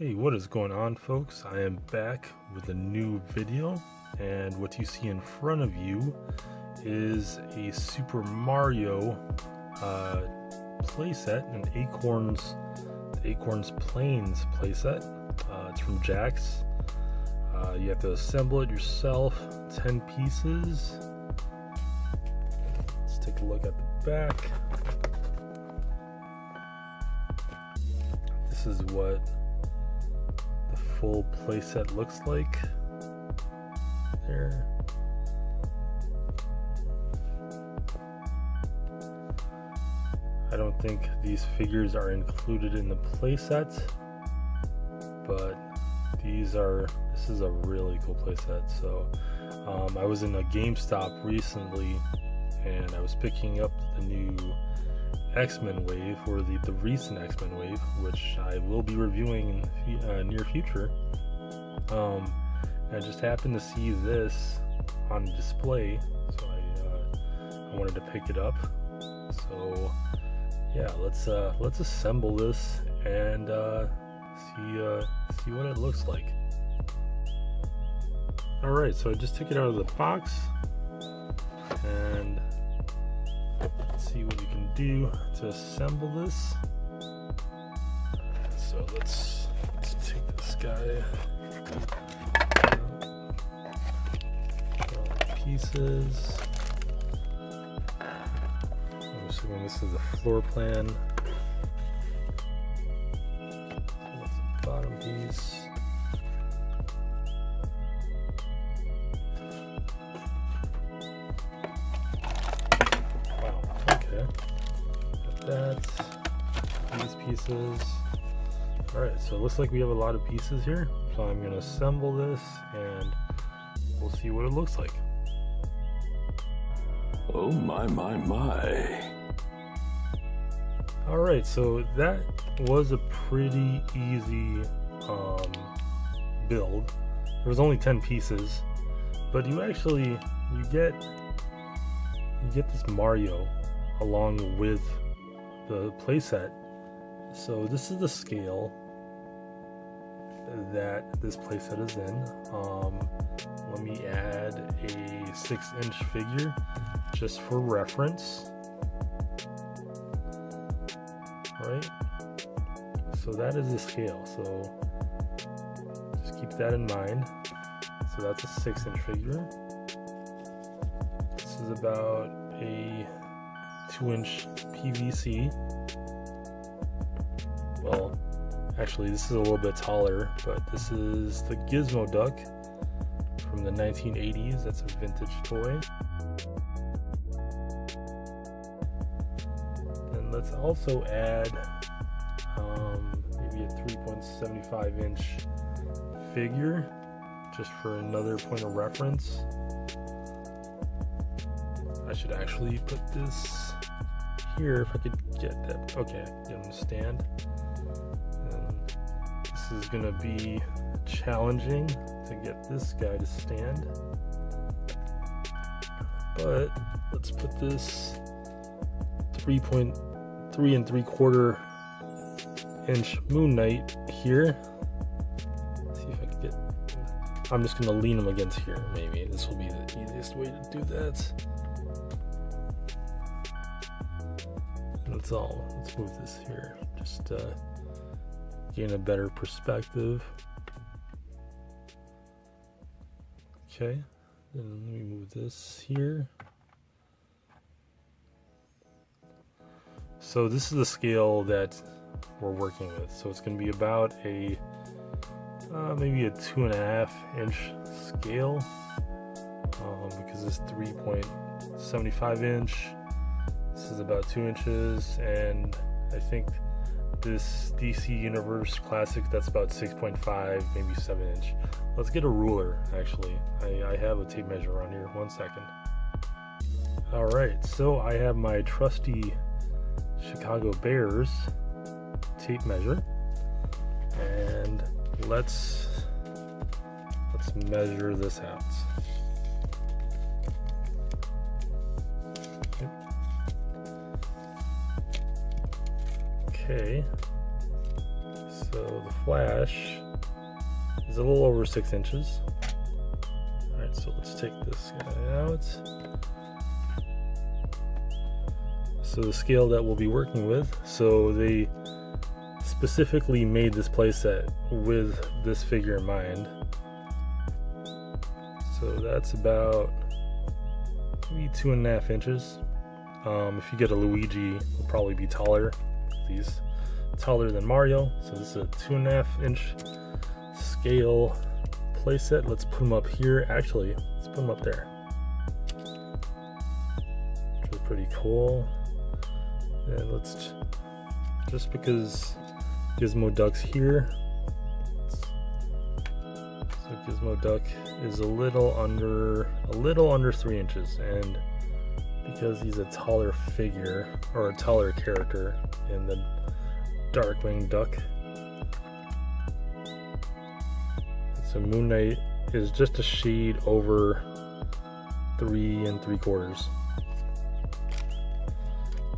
Hey, what is going on, folks? I am back with a new video, and what you see in front of you is a Super Mario playset, an ACORN's PLAINS playset. It's from Jakks. You have to assemble it yourself, 10 pieces. Let's take a look at the back. This is what the full playset looks like there. I don't think these figures are included in the playset, but this is a really cool playset. So I was in a GameStop recently and I was picking up the new X-Men wave, or the recent X-Men wave, which I will be reviewing in the near future. I just happened to see this on display, so I wanted to pick it up. So yeah, let's assemble this and see what it looks like. All right, so I just took it out of the box and let's see what we can do to assemble this. So let's take this guy pieces. I'm assuming this is the floor plan. That's the bottom piece. Wow, okay. Got that. These pieces. Alright, so it looks like we have a lot of pieces here. So I'm going to assemble this and we'll see what it looks like. Oh my. Alright, so that was a pretty easy build. There was only 10 pieces, but you get this Mario along with the playset. So this is the scale that this playset is in. Let me add a 6-inch figure just for reference. Right? So that is the scale. So just keep that in mind. So that's a 6-inch figure. This is about a 2-inch PVC. Well, actually this is a little bit taller, but this is the Gizmo Duck from the 1980s. That's a vintage toy. And let's also add maybe a 3.75-inch figure just for another point of reference. I should actually put this here if I could get that. Okay, get him to stand. And this is gonna be challenging to get this guy to stand, but let's put this 3.3 3/4 inch Moon Knight here. Let's see if I can get. I'm just gonna lean him against here. Maybe this will be the easiest way to do that. Let's move this here. Just gain a better perspective. Okay, then let me move this here. So this is the scale that we're working with. So it's going to be about a maybe a 2.5-inch scale, because it's 3.75 inch. This is about 2 inches, and I think this DC Universe Classic, that's about 6.5, maybe 7 inch. Let's get a ruler, actually. I have a tape measure around here. 1 second. Alright, so I have my trusty Chicago Bears tape measure, and let's measure this out. Okay, So the flash is a little over 6 inches. Alright, so let's take this guy out. So the scale that we'll be working with, so they specifically made this playset with this figure in mind. So that's about maybe 2.5 inches. If you get a Luigi, it'll probably be taller. He's taller than Mario, so this is a 2.5 inch scale playset. Let's put him up here. Actually, let's put him up there, which is pretty cool. And let's just because Gizmo Duck's here, so Gizmo Duck is a little under 3 inches, and because he's a taller figure or a taller character in the Darkwing Duck, so Moon Knight is just a shade over 3 3/4.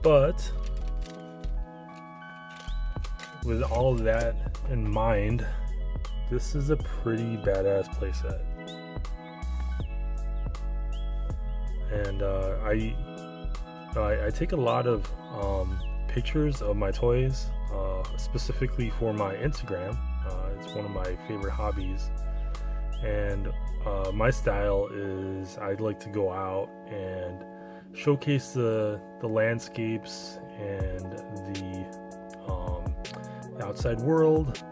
But with all of that in mind, this is a pretty badass playset. And I take a lot of pictures of my toys, specifically for my Instagram. It's one of my favorite hobbies, and my style is I'd like to go out and showcase the landscapes and the outside world,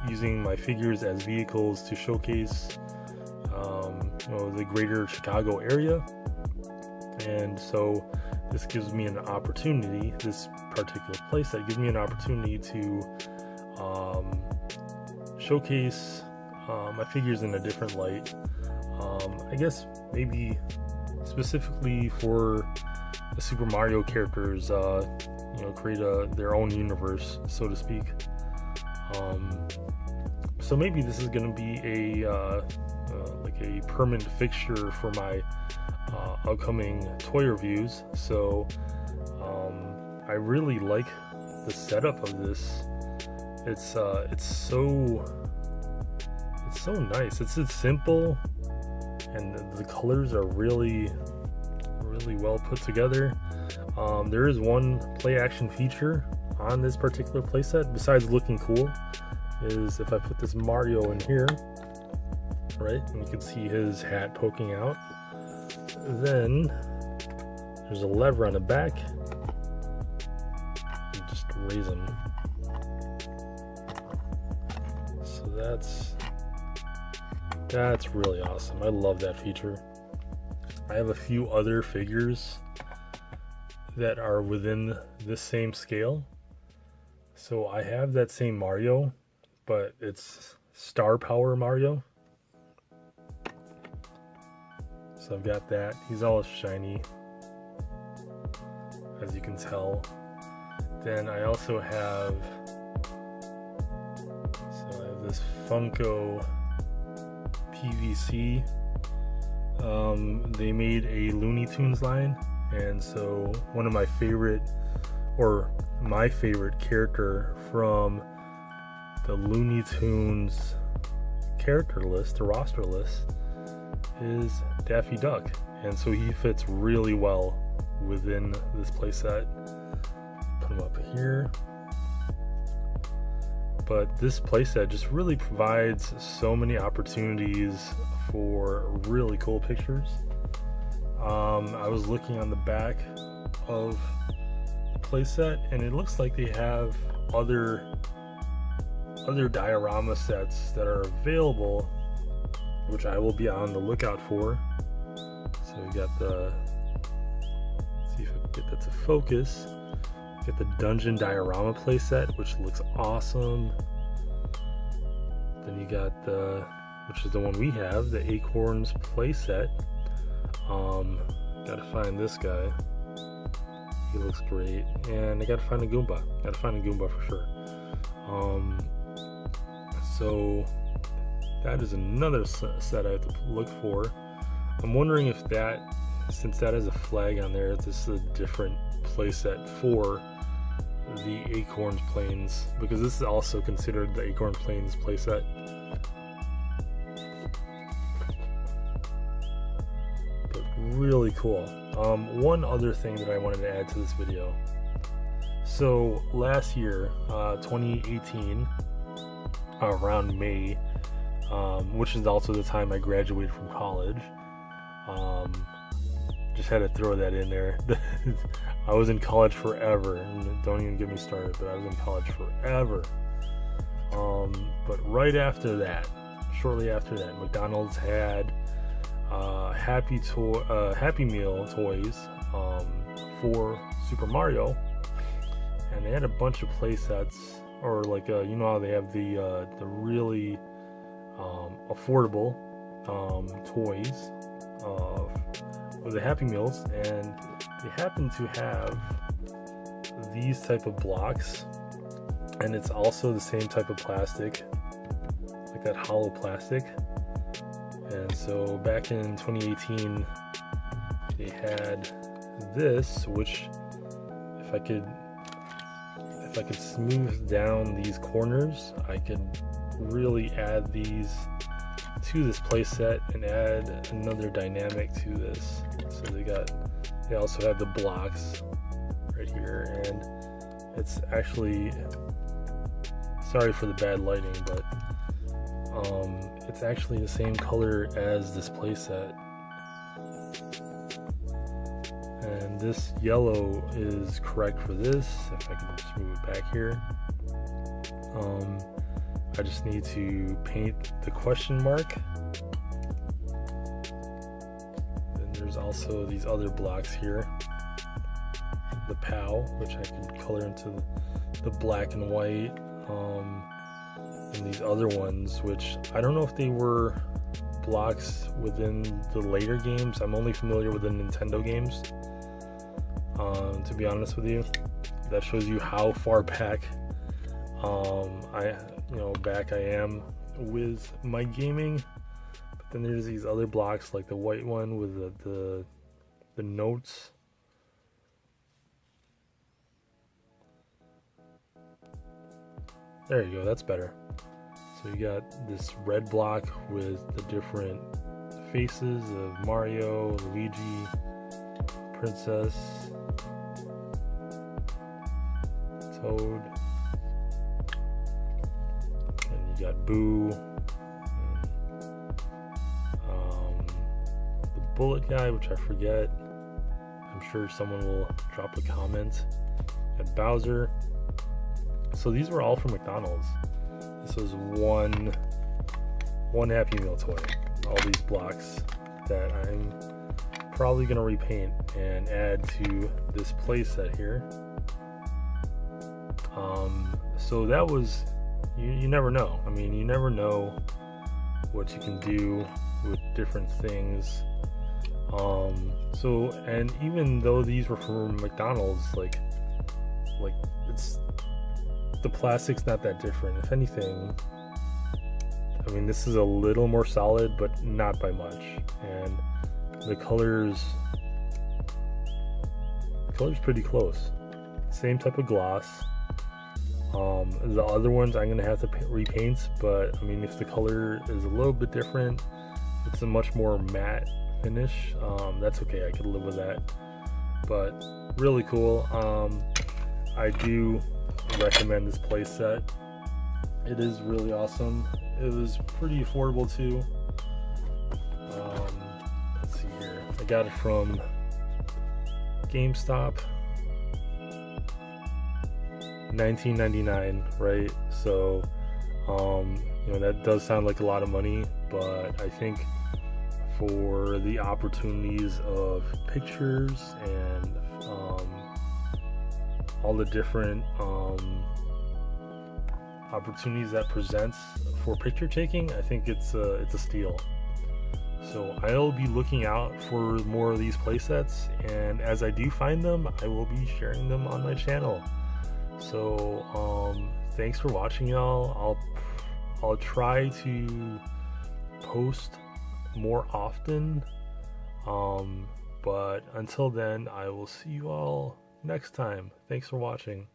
using my figures as vehicles to showcase the greater Chicago area. And so this gives me an opportunity, this particular playset gives me an opportunity to showcase my figures in a different light. I guess maybe specifically for the Super Mario characters, create their own universe, so to speak. So maybe this is going to be like a permanent fixture for my upcoming toy reviews. So I really like the setup of this. It's so nice. It's simple, and the colors are really well put together. There is one play action feature on this particular playset besides looking cool, is if I put this Mario in here, right, and you can see his hat poking out, then there's a lever on the back, and just raise him. So that's really awesome. I love that feature. I have a few other figures that are within this same scale. So I have that same Mario, but it's Star Power Mario. So I've got that. He's all shiny, as you can tell. Then I also have, this Funko PVC. They made a Looney Tunes line, and so one of my favorite, or my favorite character from the Looney Tunes character list, the roster list, is Daffy Duck, and so he fits really well within this playset. Put him up here. But this playset just really provides so many opportunities for really cool pictures. I was looking on the back of the playset, and it looks like they have other diorama sets that are available, which I will be on the lookout for. So we got the, let's see if I can get that to focus. Get the Dungeon Diorama playset, which looks awesome. Then you got which is the one we have, the ACORN's playset. Gotta find this guy. He looks great. And I gotta find a Goomba. Gotta find a Goomba for sure. So that is another set I have to look for. I'm wondering if that, since that has a flag on there, this is a different playset for the ACORN Plains, because this is also considered the ACORN Plains playset. But really cool. One other thing that I wanted to add to this video. So last year, 2018, around May, which is also the time I graduated from college. Just had to throw that in there. I was in college forever, and don't even get me started, but I was in college forever. But right after that, shortly after that, McDonald's had Happy Meal toys for Super Mario, and they had a bunch of play sets, or like you know how they have the really affordable toys with the Happy Meals, and they happen to have these type of blocks, and it's also the same type of plastic, like that hollow plastic. And so back in 2018 they had this, which if I could smooth down these corners, I could really add these to this playset and add another dynamic to this. So they also have the blocks right here, and it's actually, sorry for the bad lighting, but it's actually the same color as this playset. And this yellow is correct for this. If I can just move it back here. I just need to paint the question mark. Then there's also these other blocks here. The POW, which I can color into the black and white. And these other ones, which I don't know if they were blocks within the later games. I'm only familiar with the Nintendo games, to be honest with you. That shows you how far back back I am with my gaming. But then there's these other blocks, like the white one with the notes. There you go, that's better. So you got this red block with the different faces of Mario, Luigi, Princess, Toad, and you got Boo, and, the bullet guy, which I forget. I'm sure someone will drop a comment. And Bowser. So these were all from McDonald's. This was one Happy Meal toy. All these blocks that I'm probably gonna repaint and add to this playset here. So that was, you never know. I mean, you never know what you can do with different things. So, and even though these were from McDonald's, like it's, the plastic's not that different. If anything, I mean, this is a little more solid, but not by much. And the color's pretty close. Same type of gloss. The other ones I'm gonna have to repaint, but I mean, if the color is a little bit different, it's a much more matte finish. That's okay. I could live with that. But really cool. I do recommend this playset. It is really awesome. It was pretty affordable too. Let's see here. I got it from GameStop. $19.99, right? So that does sound like a lot of money, but I think for the opportunities of pictures and all the different opportunities that presents for picture taking, I think it's a steal. So I'll be looking out for more of these playsets, and as I do find them, I will be sharing them on my channel. So thanks for watching, y'all. I'll try to post more often, but until then, I will see you all next time. Thanks for watching.